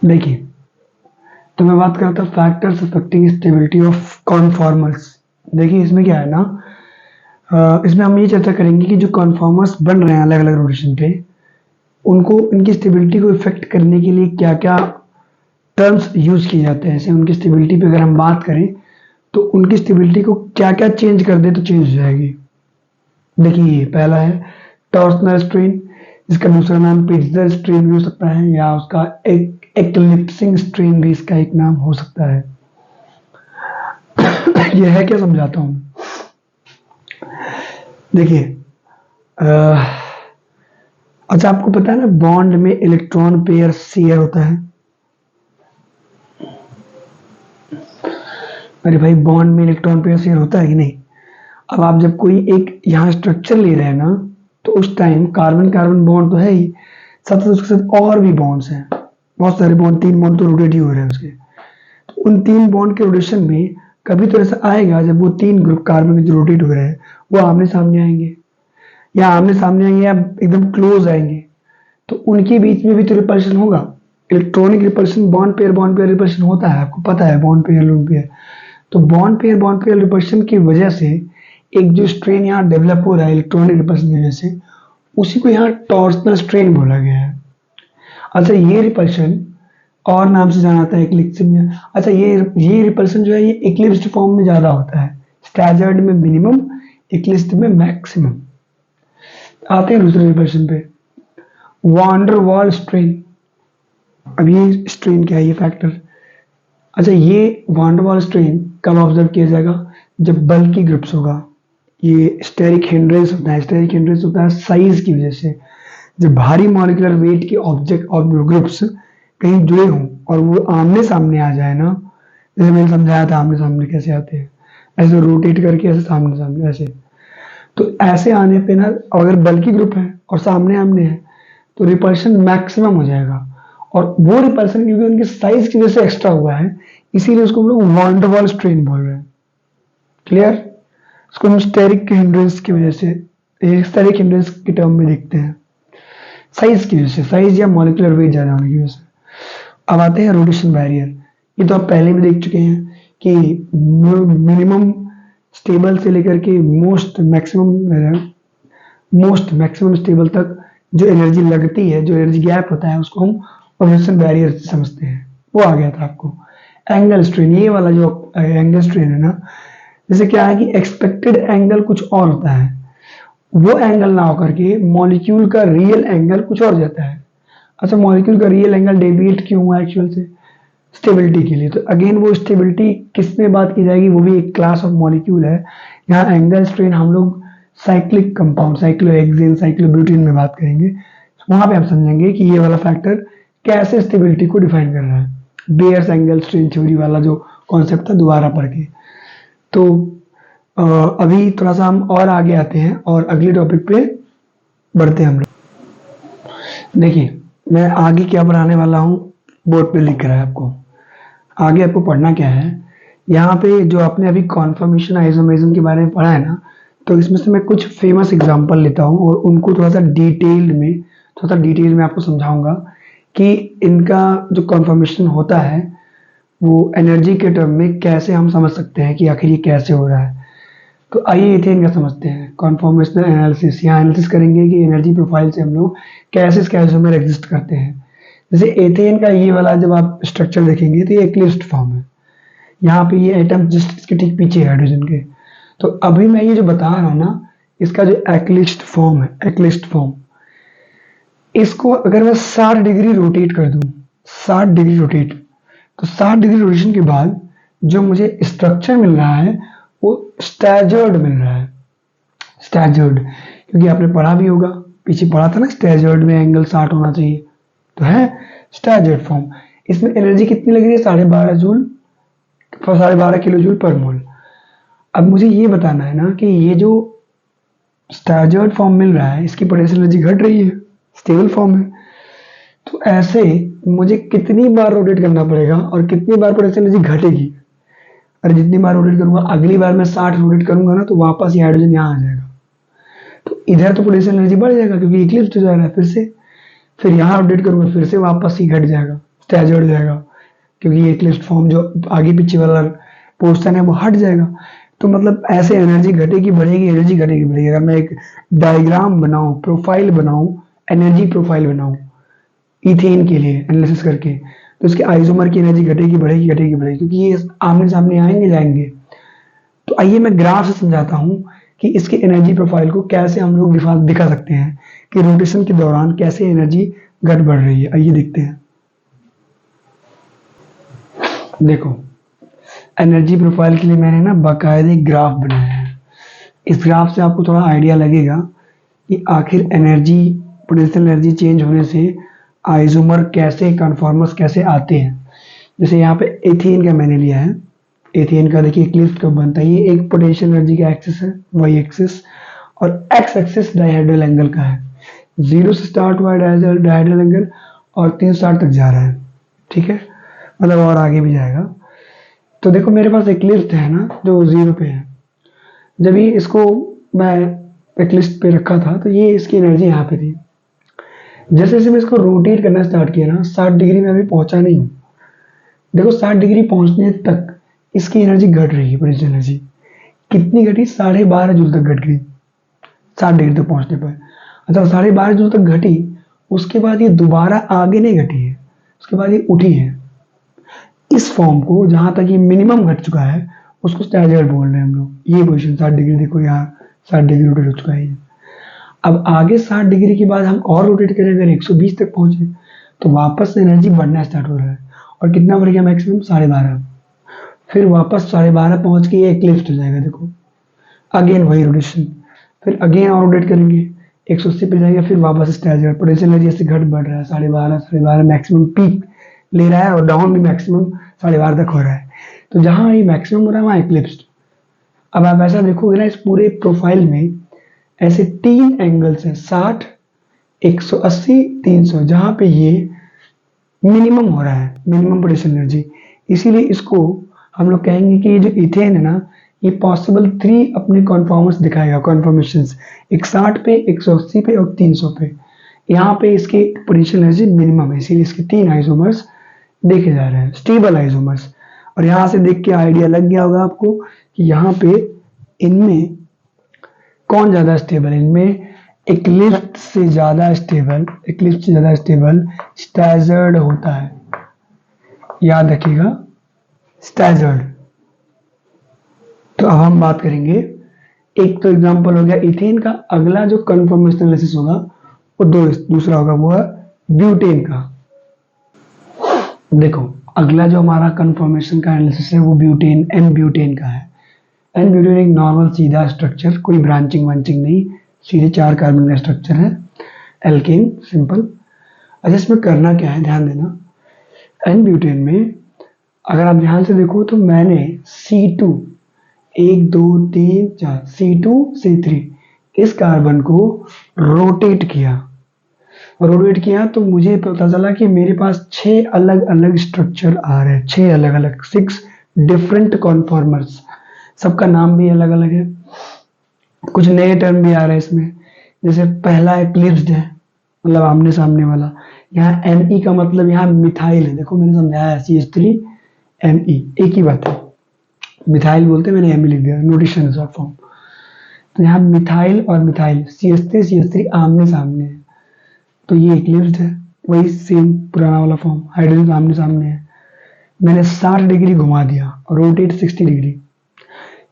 देखिए, तो मैं बात करता हूँ factors affecting stability of conformers. देखिए इसमें क्या है ना, इसमें हम ये चर्चा करेंगे कि जो कॉन्फॉर्मर्स बन रहे हैं अलग अलग रोटेशन पे, उनको उनकी स्टेबिलिटी को इफेक्ट करने के लिए क्या क्या टर्म्स यूज किए जाते हैं। जैसे उनकी स्टेबिलिटी पे अगर हम बात करें तो उनकी स्टेबिलिटी को क्या क्या चेंज कर दे तो चेंज हो जाएगी। देखिए पहला है टॉर्सनल स्ट्रेन, इसका दूसरा नाम पिट्जर स्ट्रेन भी हो सकता है, या उसका एक एक्लिप्सिंग स्ट्रेन भी इसका एक नाम हो सकता है। यह है क्या, समझाता हूं। देखिए, अच्छा आपको पता है ना बॉन्ड में इलेक्ट्रॉन पेयर शेयर होता है। अरे भाई, बॉन्ड में इलेक्ट्रॉन पेयर शेयर होता है कि नहीं। अब आप जब कोई एक यहाँ स्ट्रक्चर ले रहे हैं ना, तो उस टाइम कार्बन कार्बन बॉन्ड तो है ही, साथ उसके साथ और भी बॉन्ड्स हैं, बहुत सारे बॉन्ड, 3 बॉन्ड तो रोटेट ही हो रहे हैं उसके। तो उन 3 बॉन्ड के रोटेशन में कभी तो ऐसा आएगा जब वो 3 ग्रुप कार्बन के जो रोटेट हो रहे हैं वो आमने सामने आएंगे, या आमने सामने आएंगे या एकदम क्लोज आएंगे, तो उनके बीच में भी तो रिपल्शन होगा। Electronic repulsion, bond pair repulsion होता है, आपको पता है, बॉन्ड पेयर लोन पेयर। तो बॉन्ड पेयर रिपल्शन की वजह से एक जो स्ट्रेन यहाँ डेवलप हो रहा है इलेक्ट्रॉनिक रिपल्शन की वजह से, उसी को यहाँ टॉर्सनल स्ट्रेन बोला गया है। अच्छा, ये रिपल्शन और नाम से जाना जाता है इक्लिप्सिंग। अच्छा, ये रिपल्शन जो है ये इक्लिप्स्ड फॉर्म में ज्यादा होता है, स्टैगर्ड में मिनिमम, इक्लिप्स्ड में मैक्सिमम। आते हैं दूसरे रिपल्शन पे, वांडर वॉल स्ट्रेन। अब ये स्ट्रेन क्या है, ये फैक्टर। अच्छा, ये वांडर वॉल स्ट्रेन कब ऑब्जर्व किया जाएगा, जब बल्कि ग्रुप्स होगा। ये स्टेरिक हिंड्रेंस होता है, स्टेरिक हिंड्रेंस होता है साइज की वजह से। जब भारी मॉलिक्यूलर वेट के ऑब्जेक्ट और ग्रुप्स कहीं जुड़े हों और वो आमने सामने आ जाए ना, जैसे मैंने समझाया था आमने सामने कैसे आते हैं, ऐसे रोटेट करके ऐसे सामने सामने ऐसे। तो ऐसे आने पे ना, अगर बल्कि ग्रुप है और सामने आमने है तो रिपल्शन मैक्सिमम हो जाएगा। और वो रिपल्शन क्योंकि उनके साइज की वजह से एक्स्ट्रा हुआ है, इसीलिए उसको हम लोग वान टू वॉल स्ट्रेन बोल रहे हैं। क्लियर। इसको हम स्टेरिक हिंड्रेंस की वजह से, स्टेरिक हिंड्रेंस के टर्म में देखते हैं, साइज की वजह से, साइज या मॉलिक्यूलर वेट ज्यादा होने की वजह से। अब आते हैं रोटेशन बैरियर। ये तो आप पहले भी देख चुके हैं कि मिनिमम स्टेबल से लेकर के मोस्ट मैक्सिमम स्टेबल तक जो एनर्जी लगती है, जो एनर्जी गैप होता है, उसको हम रोटेशन बैरियर समझते हैं। वो आ गया था आपको। एंगल स्ट्रेन, ये वाला जो एंगल स्ट्रेन है ना, जैसे क्या है कि एक्सपेक्टेड एंगल कुछ और होता है, वो एंगल ना होकर के मॉलिक्यूल का रियल एंगल कुछ और जाता है। अच्छा, मॉलिक्यूल का रियल एंगल डेविएट क्यों हुआ एक्चुअल से, स्टेबिलिटी के लिए। तो अगेन वो स्टेबिलिटी किस में बात की जाएगी, वो भी एक क्लास ऑफ मॉलिक्यूल है। यहाँ एंगल स्ट्रेन हम लोग साइक्लिक कंपाउंड, साइक्लोहेक्सेन, साइक्लोब्यूटेन में बात करेंगे। वहां पे आप समझेंगे कि ये वाला फैक्टर कैसे स्टेबिलिटी को डिफाइन कर रहा है। बेयर्स एंगल स्ट्रेन थ्योरी वाला जो कॉन्सेप्ट था, दोबारा पढ़ के। तो अभी थोड़ा सा हम और आगे आते हैं और अगले टॉपिक पे बढ़ते हैं हम लोग। देखिए, मैं आगे क्या पढ़ाने वाला हूँ, बोर्ड पे लिख रहा है आपको। आगे आपको पढ़ना क्या है, यहाँ पे जो आपने अभी कॉन्फर्मेशन आइसोमेरिज्म के बारे में पढ़ा है ना, तो इसमें से मैं कुछ फेमस एग्जांपल लेता हूँ और उनको थोड़ा सा डिटेल में आपको समझाऊंगा कि इनका जो कॉन्फर्मेशन होता है वो एनर्जी के टर्म में कैसे हम समझ सकते हैं कि आखिर ये कैसे हो रहा है। तो आइए इथेन का समझते हैं, कॉन्फॉर्मेशनल एनालिसिस। यहाँ एनालिसिस करेंगे कि एनर्जी प्रोफाइल से हम लोग कैसे इसके आइसोमर एग्जिस्ट करते हैं। जैसे एथेन का ये वाला जब आप स्ट्रक्चर देखेंगे तो ये एक्लिप्स्ड फॉर्म है, यहाँ पे ये एटम जस्ट इसके ठीक पीछे है हाइड्रोजन के। तो अभी मैं ये जो बता रहा हूँ ना, इसका जो एक्लिप्स्ड फॉर्म है, एक्लिप्स्ड फॉर्म, इसको अगर मैं 60 डिग्री रोटेट कर दूं, 60 डिग्री रोटेट, तो 60 डिग्री रोटेशन के बाद जो मुझे स्ट्रक्चर मिल रहा है वो स्टैजर्ड मिल रहा है। स्टैजर्ड, क्योंकि आपने पढ़ा भी होगा, पीछे पढ़ा था ना, स्टैजर्ड में एंगल 60 होना चाहिए, तो है स्टैजर्ड फॉर्म। इसमें एनर्जी कितनी लग रही है, 12.5 जूल, 12.5 किलो जूल पर मोल। अब मुझे ये बताना है ना कि ये जो स्टैजर्ड फॉर्म मिल रहा है, इसकी पोटेंशियल एनर्जी घट रही है, स्टेबल फॉर्म है। तो ऐसे मुझे कितनी बार रोटेट करना पड़ेगा और कितनी बार पोटेंशियल एनर्जी घटेगी। अरे जितनी बार रोटेट करूंगा, अगली बार मैं 60 रोटेट करूंगा ना, तो वापस ये हाइड्रोजन यहाँ आ जाएगा, तो इधर तो पोटेंशियल एनर्जी बढ़ जाएगा क्योंकि इक्लिप्स हो जा रहा है फिर से। फिर यहाँ रोटेट करूंगा, फिर से वापस ही घट जाएगा, स्टैजर्ड हो जाएगा, क्योंकि ये इक्लिप्स फॉर्म जो आगे पीछे वाला पोर्शन है वो हट जाएगा। तो मतलब ऐसे एनर्जी घटेगी बढ़ेगी, एनर्जी घटेगी बढ़ेगी। अगर मैं एक डायग्राम बनाऊं, प्रोफाइल बनाऊं, एनर्जी प्रोफाइल बनाऊं इथेन के लिए एनालिसिस करके, तो इसके आइसोमर की एनर्जी घटेगी बढ़ेगी घटेगी बढ़ेगी, क्योंकि ये आमने सामने आएंगे जाएंगे। तो आइए मैं ग्राफ से समझाता हूं कि इसके एनर्जी प्रोफाइल को कैसे हम लोग दिखा सकते हैं कि रोटेशन के दौरान कैसे एनर्जी घट बढ़ रही है। आइए देखते हैं। देखो, एनर्जी प्रोफाइल के लिए मैंने ना बाकायदे ग्राफ बनाया है। इस ग्राफ से आपको थोड़ा आइडिया लगेगा कि आखिर एनर्जी, पोटेंशियल एनर्जी चेंज होने से आइसोमर कैसे, कन्फॉर्मर्स कैसे आते हैं। जैसे यहाँ पे एथेन का मैंने लिया है। एथेन का देखिए इक्लिप्स कब बनता है। ये एक पोटेंशियल एनर्जी का एक्सिस है, वाई एक्सिस, और एक्स एक्सिस डायहेड्रल एंगल का है। 0 से स्टार्ट हुआ है डायहेड्रल एंगल और 360 तक जा रहा है, ठीक है, मतलब और आगे भी जाएगा। तो देखो मेरे पास एक्लिप्स है ना जो 0 पे है। जब ये इसको मैं एक्लिप्स पे रखा था तो ये इसकी एनर्जी यहाँ पे थी। जैसे जैसे मैं इसको रोटेट करना स्टार्ट किया ना, 60 डिग्री में अभी पहुंचा नहीं हूँ। देखो 60 डिग्री पहुंचने तक इसकी एनर्जी घट रही है, पोटेंशियल एनर्जी कितनी घटी, 12.5 जूल तक घट गई 60 डिग्री तक पहुंचने पर। अच्छा, 12.5 जूल तक घटी, उसके बाद ये दोबारा आगे नहीं घटी है, उसके बाद ये उठी है। इस फॉर्म को जहां तक ये मिनिमम घट चुका है उसको स्टैजर्ड बोल रहे हैं हम लोग। ये पोजिशन 60 डिग्री, देखो यहाँ 60 डिग्री रोटेट हो चुका है ये। अब आगे 60 डिग्री के बाद हम और रोटेट करें, अगर 120 तक पहुंचे तो वापस से एनर्जी बढ़ना स्टार्ट हो रहा है। और कितना बढ़ गया मैक्सिमम, 12.5। फिर वापस 12.5 पहुंच के ये एक्लिप्स हो जाएगा। देखो अगेन वही रोटेशन, फिर अगेन और रोटेट करेंगे, 180 पे जाएगा, फिर वापस स्टैजर्ड। पोटेंशियल एनर्जी ऐसे घट बढ़ रहा है, 12.5 मैक्सिमम पीक ले रहा है और डाउन भी मैक्सिमम 12.5 तक हो रहा है। तो जहां ये मैक्सिमम हो रहा है वहां एक्लिप्स्ड। अब आप ऐसा देखोगे ना, इस पूरे प्रोफाइल में ऐसे 3 एंगल्स हैं, 60, 180, 300, जहां पे ये मिनिमम हो रहा है, मिनिमम पोटेंशियल एनर्जी। इसीलिए इसको हम लोग कहेंगे कि ये जो इथेन है ना, ये पॉसिबल 3 अपने कॉन्फॉर्मर्स दिखाएगा, कॉन्फॉर्मेशंस, एक 60 पे, 180 पे और 300 पे। यहाँ पे इसके पोटेंशियल एनर्जी मिनिमम है, इसीलिए इसके 3 आइसोमर्स देखे जा रहे हैं, स्टेबल आइसोमर्स। और यहाँ से देख के आइडिया लग गया होगा आपको कि यहाँ पे इनमें कौन ज्यादा स्टेबल है। इनमें इक्लिप्स से ज्यादा स्टेबल, इक्लिप्स से ज्यादा स्टेबल स्टैजर्ड होता है, याद रखिएगा, स्टैजर्ड। तो अब हम बात करेंगे, एक तो एग्जांपल हो गया इथेन का। अगला जो कन्फर्मेशन एनालिसिस होगा वो दूसरा होगा, वो है ब्यूटेन का। देखो अगला जो हमारा कन्फर्मेशन का एनालिसिस है वो ब्यूटेन, एन ब्यूटेन का है। एन ब्यूटेन एक नॉर्मल सीधा स्ट्रक्चर, कोई ब्रांचिंग वांचिंग नहीं, सीधे 4 कार्बन का स्ट्रक्चर है, एल्केन, सिंपल। अच्छा, इसमें करना क्या है, ध्यान देना। एन ब्यूटेन में अगर आप ध्यान से देखो तो मैंने C2, 1 2 3 4, C2 C3 इस कार्बन को रोटेट किया। रोटेट किया तो मुझे पता चला कि मेरे पास 6 अलग अलग स्ट्रक्चर आ रहे हैं, 6 अलग अलग, 6 डिफरेंट कॉन्फॉर्मर्स। सबका नाम भी अलग अलग है, कुछ नए टर्म भी आ रहे हैं इसमें। जैसे पहला एक्लिप्स्ड है, मतलब आमने सामने वाला। यहाँ Ne का मतलब यहाँ मिथाइल है, देखो मैंने समझाया, CH3 Me एक ही बात है, मिथाइल बोलते, मैंने Me लिख दिया, नोटेशन है, शॉर्ट फॉर्म। तो यहाँ मिथाइल और मिथाइल, CH3 आमने सामने है, तो ये एक्लिप्स्ड है। वही सेम पुराना वाला फॉर्म, हाइड्रोजन आमने सामने है। मैंने 60 डिग्री घुमा दिया, रोटेट 60 डिग्री,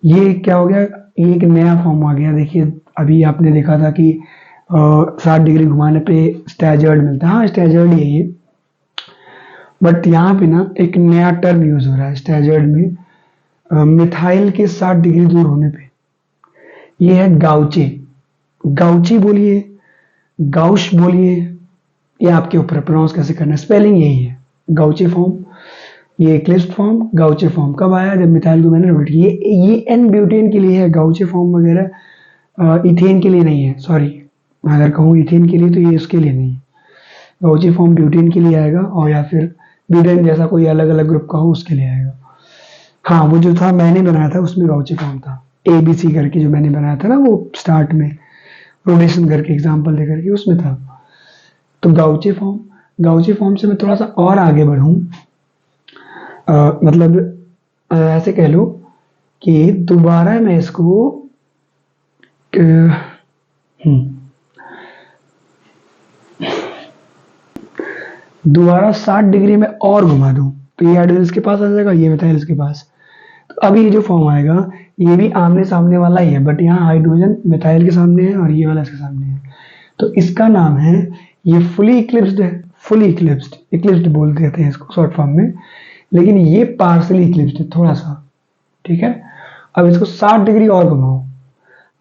ये क्या हो गया, ये एक नया फॉर्म आ गया। देखिए अभी आपने देखा था कि 60 डिग्री घुमाने पे स्टैजर्ड मिलता है, हाँ स्टैजर्ड ही है ये, बट यहाँ पे ना एक नया टर्म यूज हो रहा है स्टैजर्ड में, मिथाइल के 60 डिग्री दूर होने पे। ये है गाउचे, गाउची बोलिए, गाउश बोलिए, ये आपके ऊपर, प्रोनाउंस कैसे करना है, स्पेलिंग यही है, गाउचे फॉर्म। ये एक्लिप्स्ड फॉर्म, गाउचे फॉर्म कब आया, जब मिथाइल को मैंने रोटेट किया। ये एन ब्यूटेन के लिए है, गाउचे फॉर्म वगैरह इथेन के लिए नहीं है, सॉरी, अगर कहूँ इथेन के लिए तो ये उसके लिए नहीं है। गाउचे फॉर्म ब्यूटेन के लिए आएगा, और या फिर ब्यूटेन जैसा कोई अलग अलग ग्रुप का हो उसके लिए आएगा। हाँ, वो जो था मैंने बनाया था उसमें गाउचे फॉर्म था, ABC करके जो मैंने बनाया था ना, वो स्टार्ट में रोटेशन करके एग्जाम्पल दे करके उसमें था। तो गाउचे फॉर्म, गाउची फॉर्म से मैं थोड़ा सा और आगे बढ़ूं, मतलब ऐसे कह लो कि दोबारा मैं इसको दोबारा 60 डिग्री में और घुमा दूं, तो ये हाइड्रोजन इसके पास आ जाएगा, ये मिथाइल इसके पास। तो अब ये जो फॉर्म आएगा ये भी आमने सामने वाला ही है, बट यहाँ हाइड्रोजन मिथाइल के सामने है और ये वाला इसके सामने है। तो इसका नाम है, ये फुली इक्लिप्स्ड है, फुली इक्लिप्स्ड, इक्लिप्स्ड बोल देते हैं इसको शॉर्ट फॉर्म में, लेकिन ये पार्सली इक्लिप्स्ड है थोड़ा सा। ठीक है, अब इसको 60 डिग्री और घुमाओ,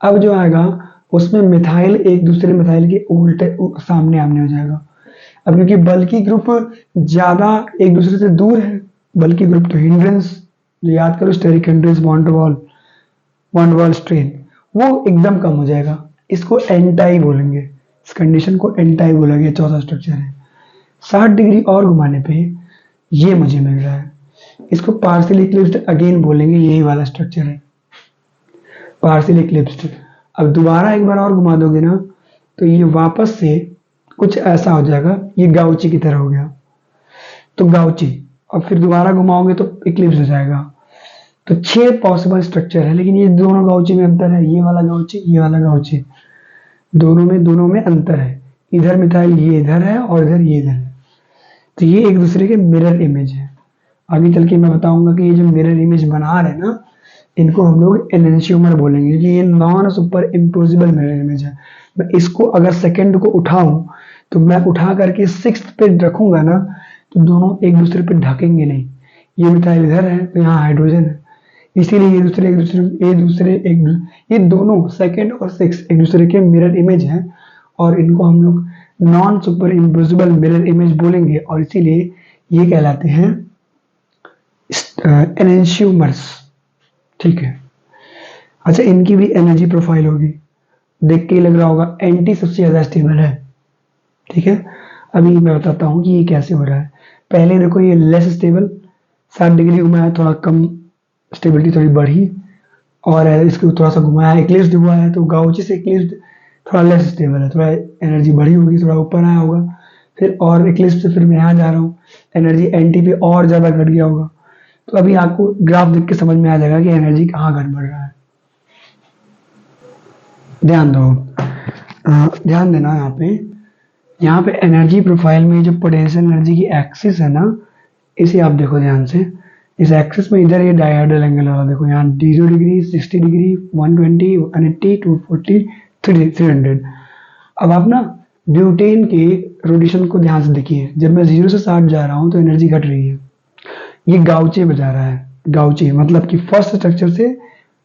अब जो आएगा उसमें मिथाइल एक दूसरे मिथाइल के उल्टे सामने आमने हो जाएगा। अब क्योंकि बल्कि ग्रुप ज्यादा एक दूसरे से दूर है, बल्कि ग्रुप तो हिंड्रेंस, जो याद करो स्टेरिक हिंड्रेंस बॉन्ड वॉल स्ट्रेन, वो एकदम कम हो जाएगा। इसको एंटाई बोलेंगे, इस कंडीशन को एंटाई बोलेंगे। चौथा स्ट्रक्चर है, 60 डिग्री और घुमाने पे ये मुझे मिल रहा है, इसको पार्शियल इक्लिप्स्ड अगेन बोलेंगे, यही वाला स्ट्रक्चर है पार्शियल इक्लिप्स्ड। अब दोबारा एक बार और घुमा दोगे ना तो ये वापस से कुछ ऐसा हो जाएगा, ये गाउची की तरह हो गया, तो गाउची। और फिर दोबारा घुमाओगे तो इक्लिप्स हो जाएगा। तो 6 पॉसिबल स्ट्रक्चर है, लेकिन ये दोनों गाउची में अंतर है, ये वाला गाउची, ये वाला गाउची, दोनों में अंतर है। इधर मिथाइल ये इधर है और इधर ये इधर है, तो ये एक दूसरे के मिरर इमेज है। आगे चल के मैं बताऊंगा कि ये जो मिरर इमेज बना रहे हैं ना, इनको हम लोग एनेंशियोमर बोलेंगे, कि ये non super imposable mirror image है। मैं इसको अगर सेकंड को उठाऊं तो मैं उठा करके 6th पे रखूंगा ना, तो दोनों एक दूसरे पे ढकेंगे नहीं। ये मिथाइल इधर है तो यहाँ हाइड्रोजन है, इसीलिए ये दोनों सेकंड और 6 एक दूसरे के मिरर इमेज हैं, और इनको हम लोग non super imposable mirror image बोलेंगे, और इसीलिए ये कहलाते हैं एनेंशियोमर्स। ठीक है, अच्छा, इनकी भी एनर्जी प्रोफाइल होगी, देख के ही लग रहा होगा एंटी सबसे ज्यादा स्टेबल है। ठीक है, अभी मैं बताता हूँ कि ये कैसे हो रहा है। पहले देखो ये लेस स्टेबल, 60 डिग्री घुमाया, थोड़ा कम स्टेबिलिटी थोड़ी बढ़ी, और इसको थोड़ा सा घुमाया, इक्लिप्स्ड हुआ है, तो गाउची से इक्लिप्स्ड थोड़ा लेस स्टेबल है, थोड़ा एनर्जी बढ़ी होगी, थोड़ा ऊपर आया होगा। फिर और इक्लिप्स से फिर मैं यहाँ जा रहा हूँ, एनर्जी एंटी पे और ज़्यादा घट गया होगा। तो अभी आपको ग्राफ देख के समझ में आ जाएगा कि एनर्जी कहाँ घट बढ़ रहा है। ध्यान दो, ध्यान देना यहाँ पे एनर्जी प्रोफाइल में जो पोटेंशियल एनर्जी की एक्सिस है ना, इसे आप देखो ध्यान से। इस एक्सिस में इधर ये डायहेड्रल एंगल वाला देखो, यहाँ 0 डिग्री, 60 डिग्री, 120, 180, 240, 300। अब आप ना ब्यूटेन के रोटेशन को ध्यान से देखिए, जब मैं 0 से 60 जा रहा हूँ तो एनर्जी घट रही है। ये गाउचे बजा रहा है, गाउचे मतलब कि फर्स्ट स्ट्रक्चर से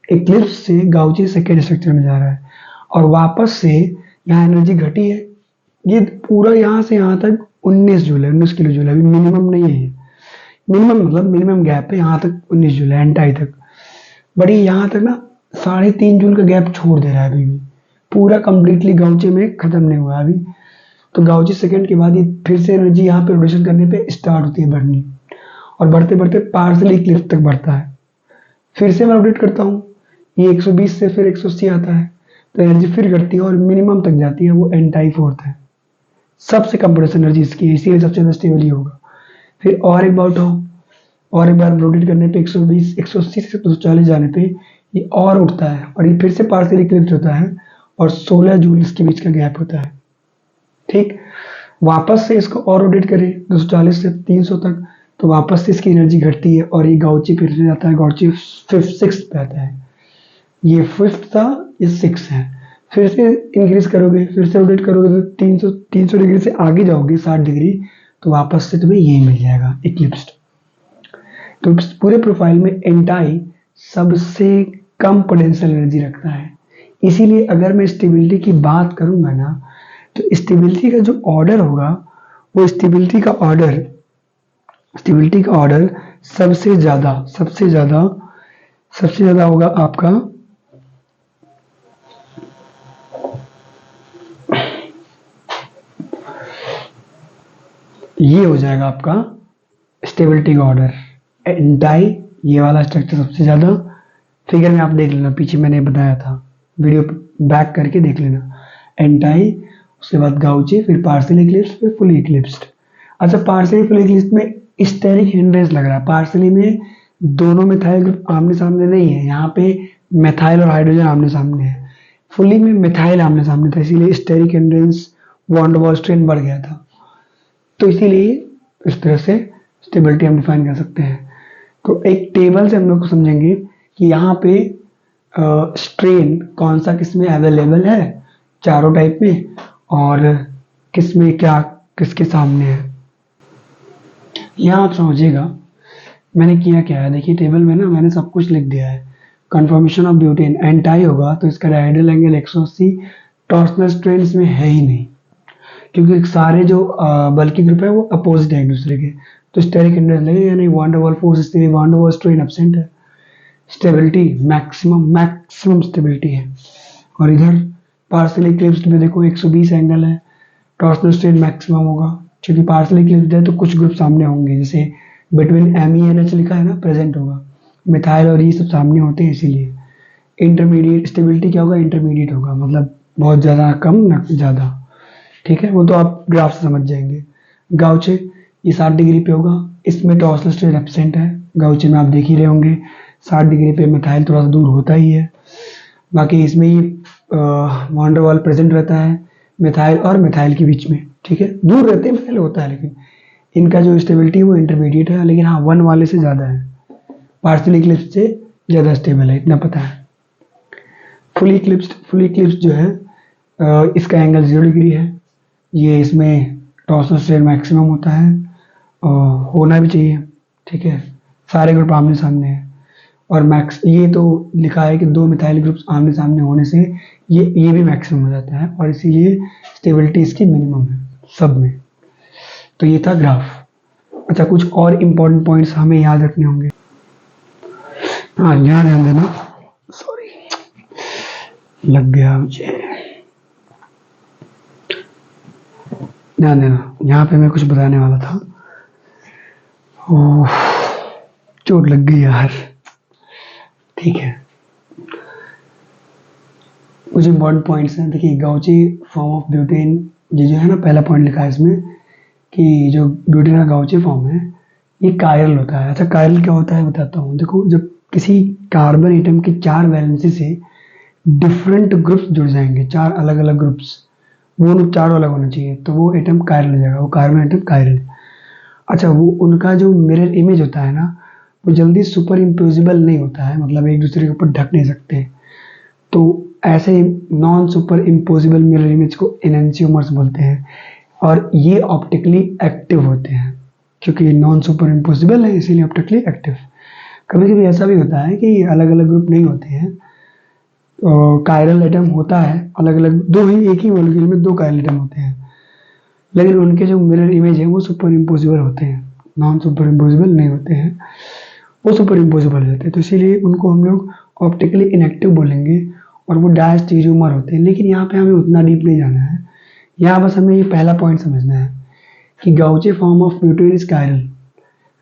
इक्लिप्स से गाउचे सेकेंड स्ट्रक्चर में जा रहा है, और वापस से यहाँ एनर्जी घटी है। ये पूरा यहाँ से यहाँ तक 19 जूल है, 19 किलो जूल है, अभी मिनिमम नहीं है, मिनिमम मतलब मिनिमम गैप है, यहाँ तक 19 जूल है एंटाई तक। बड़ी यहाँ तक ना 3.5 जूल का गैप छोड़ दे रहा है, अभी भी पूरा कंप्लीटली गाउचे में खत्म नहीं हुआ अभी। तो गाउचे सेकंड के बाद ये फिर से एनर्जी यहाँ पे रोटेशन करने पे स्टार्ट होती है बढ़नी, और बढ़ते बढ़ते पार्शियली इक्लिप्स तक बढ़ता है। फिर से मैं अपडेट करता हूँ, ये 120 से फिर 180 आता है, तो एनर्जी फिर घटती है और मिनिमम तक जाती है, वो एंटाई फोर्थ है। सबसे कम पोटेंशियल एनर्जी इसकी है, इसीलिए सबसे ज्यादा स्टेबल ही होगा। फिर और एक बार उठाओ, और एक बार रोटेट करने पे 120, 180 से 240 जाने पे ये और उठता है, और ये फिर से पार्शियल इक्लिप्स होता है, और 16 जूल इसके बीच का गैप होता है। ठीक, वापस से इसको और रोटेट करें 240 से 300 तक, तो वापस से इसकी एनर्जी घटती है, और ये गाउची फिर से जाता है, गाउची 6th पे आता है। ये 5th था, ये 6 है। फिर से इंक्रीज करोगे, फिर से रोटेट करोगे तो 300 डिग्री से आगे जाओगे 60 डिग्री, तो वापस से तुम्हें ये मिल जाएगा इक्लिप्स्ड। तो पूरे प्रोफाइल में एंटाई सबसे कम पोटेंशियल एनर्जी रखता है। इसीलिए अगर मैं स्टेबिलिटी की बात करूंगा ना, तो स्टेबिलिटी का जो ऑर्डर होगा, वो स्टेबिलिटी का ऑर्डर सबसे ज्यादा होगा आपका ये हो जाएगा आपका स्टेबिलिटी का ऑर्डर एंटाई, ये वाला स्ट्रक्चर सबसे ज्यादा। फिगर में आप देख लेना, पीछे मैंने बताया था, वीडियो बैक करके देख लेना। एंटाई, उसके बाद गाउची, फिर पार्शियल इक्लिप्स, फिर फुली इक्लिप्स्ड। अच्छा, पार्सली फुली लिस्ट में स्टेरिक हिंड्रेंस लग रहा है। पार्सली में दोनों मिथाइल ग्रुप आमने सामने नहीं है, यहाँ पे मिथाइल और हाइड्रोजन आमने सामने है। फुली में मिथाइल आमने सामने था, इसीलिए steric hindrance van der Waals strain बढ़ गया था। तो इसीलिए इस तरह से स्टेबिलिटी हम डिफाइन कर सकते हैं। तो एक टेबल से हम लोग को समझेंगे कि यहाँ पे स्ट्रेन कौन सा किस में अवेलेबल है चारों टाइप में, और किस में क्या किसके सामने है। यहाँ आप समझिएगा मैंने किया क्या है। देखिए टेबल में ना मैंने सब कुछ लिख दिया है। कन्फर्मेशन ऑफ ब्यूटेन एंटाई होगा तो इसका डायहेड्रल एंगल 180, टॉर्सनल स्ट्रेन इसमें है ही नहीं, क्योंकि सारे जो बल्कि ग्रुप है वो अपोजिट है एक दूसरे के। तो स्टेरिक हिंड्रेंस लगेगा नहीं, वॉन डेर वाल्स फोर्स इसलिए van der Waals strain absent है। स्टेबिलिटी मैक्सिमम स्टेबिलिटी है। और इधर पार्शियल इक्लिप्स में देखो 120 एंगल है, टॉर्सनल स्ट्रेन मैक्सिमम होगा। क्योंकि पार्शियल इक्लिप्स है तो कुछ ग्रुप सामने होंगे, जैसे बिटवीन MENH लिखा है ना, प्रेजेंट होगा। मिथाइल और ये सब सामने होते हैं, इसीलिए इंटरमीडिएट स्टेबिलिटी क्या होगा, इंटरमीडिएट होगा, मतलब बहुत ज़्यादा कम ना ज़्यादा। ठीक है, वो तो आप ग्राफ से समझ जाएंगे। गाउचे ये 60 डिग्री पे होगा, इसमें टॉर्सनल स्ट्रेन एब्सेंट है। गाउचे में आप देख ही रहे होंगे 60 डिग्री पे मिथाइल थोड़ा सा दूर होता ही है। बाकी इसमें he won der Waals present रहता है मिथाइल और मिथाइल के बीच में। ठीक है, दूर रहते हैं मिथाइल होता है, लेकिन इनका जो स्टेबिलिटी है वो इंटरमीडिएट है। लेकिन हाँ, 1 वाले से ज़्यादा है, पार्शियल इक्लिप्स से ज़्यादा स्टेबल है, इतना पता है। फुली इक्लिप्स जो है इसका एंगल 0 डिग्री है। ये इसमें टॉर्सनल स्ट्रेन मैक्सिमम होता है और होना भी चाहिए। ठीक है, सारे ग्रुप आमने सामने हैं और मैक्स ये तो लिखा है कि 2 मिथाइल ग्रुप्स आमने सामने होने से ये भी मैक्सिमम हो जाता है, और इसीलिए स्टेबिलिटी इसकी मिनिमम है सब में। तो ये था ग्राफ। अच्छा, कुछ और इम्पोर्टेंट पॉइंट्स हमें याद रखने होंगे। हाँ, यहाँ ध्यान देना, सॉरी लग गया मुझे, ध्यान देना। यहाँ पे मैं कुछ बताने वाला था, ओह चोट लग गई यार। ठीक है, कुछ इम्पोर्टेंट पॉइंट्स हैं। देखिए गाउची फॉर्म ऑफ ब्यूटेन, ये जो है ना पहला पॉइंट लिखा है इसमें कि जो ब्यूटेन का गाउची फॉर्म है ये कायरल होता है। अच्छा, कायरल क्या होता है बताता हूँ। देखो, जब किसी कार्बन एटम की 4 वैलेंसी से डिफरेंट ग्रुप्स जुड़ जाएंगे, 4 अलग अलग ग्रुप्स, वो लोग चारों अलग होना चाहिए, तो वो एटम कायरल हो जाएगा, वो कार्बन एटम कायरल। अच्छा, वो उनका जो मिरर इमेज होता है ना, वो जल्दी सुपर इम्पोजिबल नहीं होता है, मतलब एक दूसरे के ऊपर ढक नहीं सकते। तो ऐसे non super imposable mirror image को एनेंशियोमर्स बोलते हैं, और ये ऑप्टिकली एक्टिव होते हैं। क्योंकि नॉन सुपर इम्पोजिबल है इसीलिए ऑप्टिकली एक्टिव। कभी कभी ऐसा भी होता है कि अलग अलग ग्रुप नहीं होते हैं, कायरल एटम होता है अलग अलग, दो ही एक ही मॉलिक्यूल में 2 कायरल एटम होते हैं, लेकिन उनके जो मिरर इमेज है वो सुपर इम्पोजिबल होते हैं, नॉन सुपर इम्पोजिबल नहीं होते हैं, वो सुपर इम्पोजिबल हो जाते हैं। तो इसीलिए उनको हम लोग ऑप्टिकली इनएक्टिव बोलेंगे, और वो डायस्टीरियोमर होते हैं। लेकिन यहाँ पे हमें उतना डीप नहीं जाना है, यहाँ बस हमें ये पहला पॉइंट समझना है कि gauche form of butane is chiral.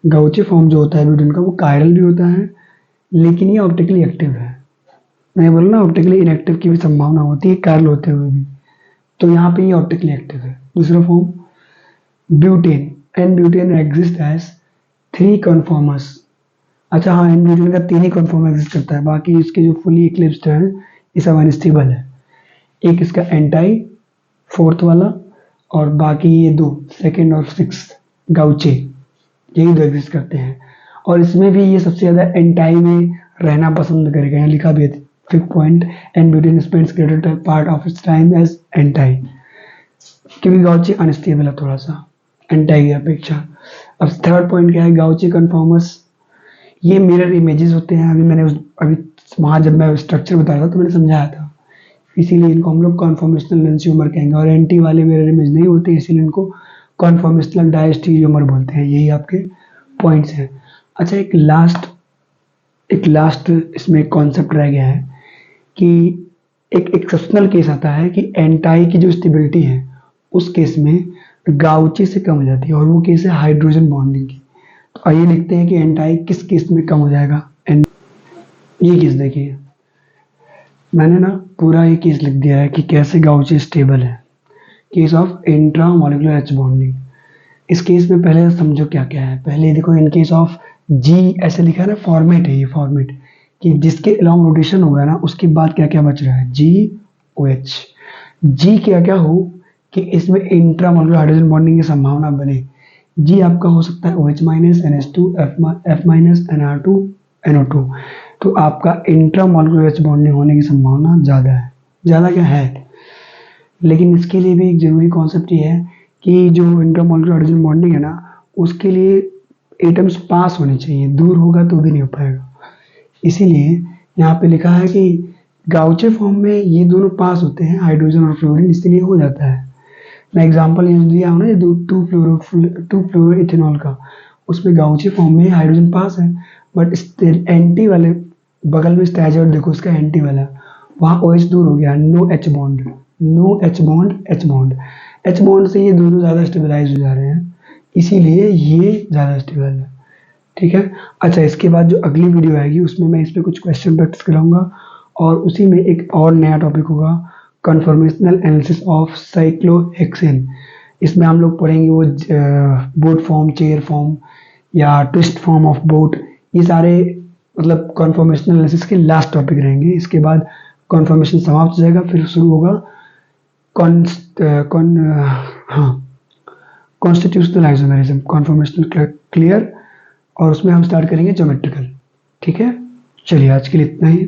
Gauche form जो होता है ब्यूटेन का वो कायरल भी होता है, लेकिन ये ऑप्टिकली एक्टिव है। मैं बोल रहा ना, ऑप्टिकली इनएक्टिव की भी संभावना होती है कायरल होते हुए भी, तो यहाँ पे ये ऑप्टिकली एक्टिव है। दूसरा form butane, n butane exist as 3 conformers. अच्छा हाँ, एन ब्यूटेन का 3 ही कन्फॉर्म एग्जिस्ट करता है, बाकी इसके जो फुली इक्लिप्स्ड है ये सब अनस्टेबल है। एक इसका एंटाई 4th वाला, और बाकी ये 2 2nd और 6th गाउचे, यही 2 एग्जिस्ट करते हैं। और इसमें भी ये सबसे ज़्यादा एंटाई में रहना पसंद करेगा। यहाँ लिखा भी है 5th point, n butane spends greater part of its time as anti, क्योंकि गाउचे अनस्टेबल है थोड़ा सा एंटाई की अपेक्षा। अब 3rd पॉइंट क्या है, गाउचे कन्फॉर्मर्स, ये मिरर इमेजेस होते हैं। अभी वहाँ जब मैं स्ट्रक्चर बता रहा था तो मैंने समझाया था, इसीलिए इनको हम लोग कॉन्फॉर्मेशनल एनेंशियोमर कहेंगे। और एंटी वाले मिरर इमेज नहीं होते, इसीलिए इनको कॉन्फॉर्मेशनल डायस्टीरियोमर बोलते हैं। यही आपके पॉइंट्स हैं। अच्छा, एक लास्ट इसमें कॉन्सेप्ट रह गया है कि एक एक्सेप्शनल केस आता है कि एंटाई की जो स्टेबिलिटी है उस केस में गाउची से कम हो जाती है, और वो केस है हाइड्रोजन बॉन्डिंग की। तो आइए लिखते हैं कि एंटाई किस केस में कम हो जाएगा। ये केस देखिए, मैंने ना पूरा ये केस लिख दिया है कि कैसे गाउची स्टेबल है। Case of intra molecular H bonding, इस केस में पहले समझो क्या क्या है। पहले देखो इन केस ऑफ जी ऐसे लिखा है ना, फॉर्मेट है ये, फॉर्मेट कि जिसके अलॉन्ग रोटेशन होगा ना उसके बाद क्या क्या बच रहा है, जी ओ एच। जी क्या क्या हो कि इसमें इंट्रामोलुलर हाइड्रोजन बॉन्डिंग की संभावना बने। जी आपका हो सकता है OH minus NH2 F minus NR2 NO2। तो आपका इंट्रामोलुलर H बॉन्डिंग होने की संभावना ज़्यादा है। ज़्यादा क्या है, लेकिन इसके लिए भी एक ज़रूरी कॉन्सेप्ट ये है कि जो इंट्रामोलुलर हाइड्रोजन बॉन्डिंग है ना, उसके लिए एटम्स पास होने चाहिए, दूर होगा तो भी नहीं हो पाएगा। इसीलिए यहाँ पे लिखा है कि गाउचे फॉर्म में ये दोनों पास होते हैं, हाइड्रोजन और फ्लोरीन, इसलिए हो जाता है। मैं एग्जांपल ये दिया हूँ ना, टू फ्लोरो इथेनॉल का, उसमें गाउचे फॉर्म में हाइड्रोजन पास है, बट एंटी वाले बगल में स्टैजर देखो, उसका एंटी वाला वहाँ OH दूर हो गया, no H bond, no H bond, H bond, H bond से ये दोनों ज़्यादा स्टेबलाइज हो जा रहे हैं, इसीलिए ये ज़्यादा स्टेबल है। ठीक है। अच्छा, इसके बाद जो अगली वीडियो आएगी उसमें मैं इस पे कुछ क्वेश्चन प्रैक्टिस कराऊंगा और उसी में एक और नया टॉपिक होगा, कन्फॉर्मेशनल एनालिसिस ऑफ साइक्लोहेक्सेन। इसमें हम लोग पढ़ेंगे वो बोट फॉर्म, चेयर फॉर्म या ट्विस्ट फॉर्म ऑफ बोट, ये सारे मतलब कन्फॉर्मेशनल एनालिसिस के लास्ट टॉपिक रहेंगे। इसके बाद कन्फॉर्मेशन समाप्त हो जाएगा, फिर शुरू होगा कॉन कॉन हाँ कॉन्स्टिट्यूशनल आइसोमेरिज्म, कन्फॉर्मेशनल क्लियर, और उसमें हम स्टार्ट करेंगे ज्योमेट्रिकल। ठीक है, चलिए आज के लिए इतना ही।